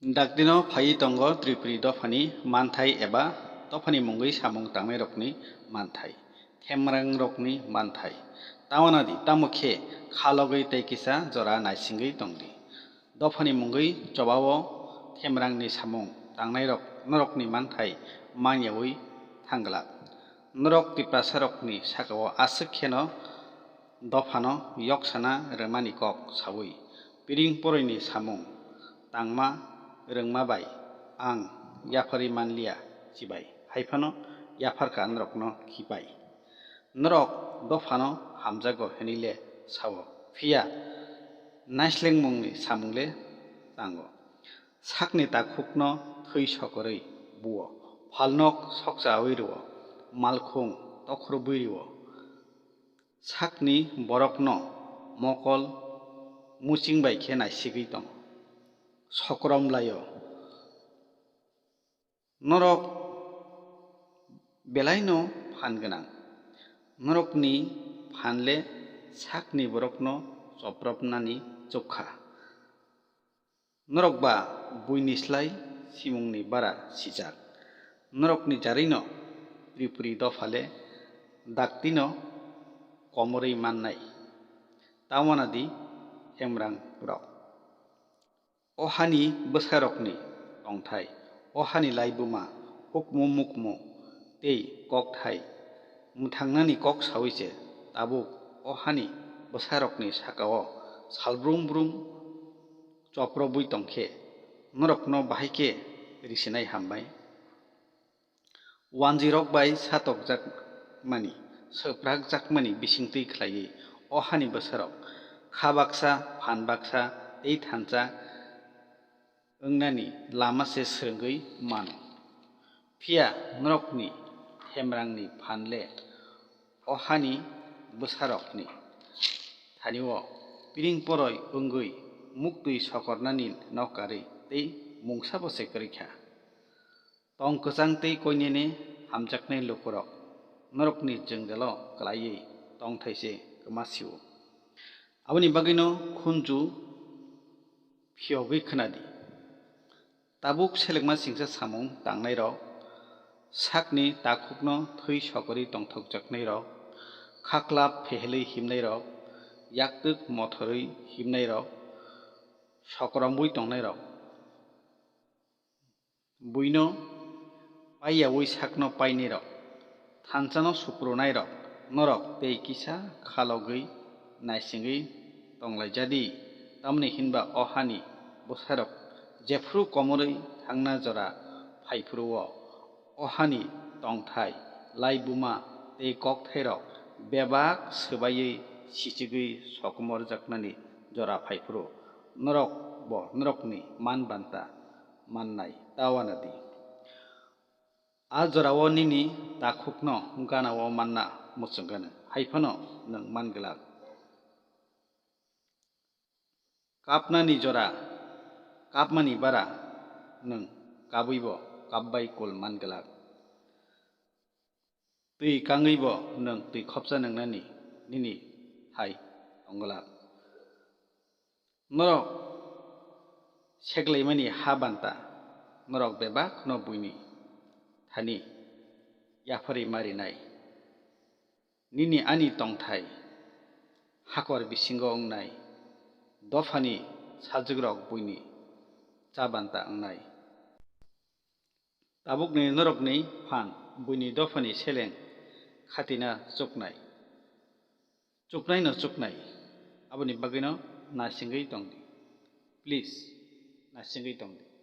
Dakdino phai tongo Tripuri dofani manthai eba dofani mungui samung tangmai rokni manthai themrang rokni manthai tawanadi tamukhe khalogui tei kisa jora naisingui tongdi dofani mungui chobao themrangni samung tangnai rok norokni manthai mangyawi thanglak norok tipasa rokni sakao aswk kheno dofano yoksana rwmani kok sawi piring poroini samung tangma rwngma bai ang yapari manliya chibai haifano yafarka norokno khibai norok dofano hamjago hinile sao phiya naislengmungni samungle tango sakni takhukno thoi sokorui buo phalnok sokchawi ruo malkhung tokhorobui ruo sakni borokno mokol muchingbai khe naisigui tongo sokromlaio norok belaino phan gwnang norokni phanle sakni borokno chopropnani chukha norok ba buinislai simungni bara sijak norokni jarino Tripuri dofale daktino komorui mannai tawanadi hemrang rok ohani bwsarokni tongthai ohani laibuma hukmu mukmu tei kokthai mwthangnani kok sawise tabuk ohani bwsarokni sakao salbrung brung choprobui tongkhe norokno bahaikhe risinai hambai wanji rok bai satokjakmani swprakjakmani bisingtwi khlaiwi ohani bwsarok kha baksa phan baksa tei thansa wngnani lama se swrwngwi mano phiya norokni hemrangni phanle ohani bwsarokni thanio piring poroi wngwi muktwi sokornani nokkarwi tei mungsabo se kwrwikha tong kwchang tei koinene hamjaknai lukurok norokni jwngjalo klaiwi tongthaise kwmasio aboni bagwino khunju phiyogwi khwnadi tabuk selekma singsa samung tangnai rok sakni takhukno thoi sokorui tongthokjaknai rok khaklap phehelwi himnai rok yaktwk mothorwi himnai rok sokrombui tongnai rok buino paiyawi sakno painai rok thanchano suprunai rok norok tei kisa khalogwi naisingwi tonglaijadi tamoni hinba ohani bwsarok jephru komorui thangna jora phaiphuruo ohani tongthai laibuma tei kokthairok bebak swbaiwi sichigwi sokomorjaknani jora phaifuru norok bo norokni manbanta mannai tawanadi a jorao nini takhukno ganao manna muchungkanu haifano nwng manglak kapnani jora kapmani bara nwng kabwibo kapbai kul manglak twi kangwibo nwng twi khopsa nungnani nini hai tonglak norok seglaimani ha banta norok bebak no buini thani yapari marinai nini ani tongthai hakor bisingo wngnai dofani sajugrok buini chabanta wngnai tabukni norokni phan buini dofani seleng khatina chuknai no chuknai aboni bagwino nasingwi tongdi please nasingwi tongdi।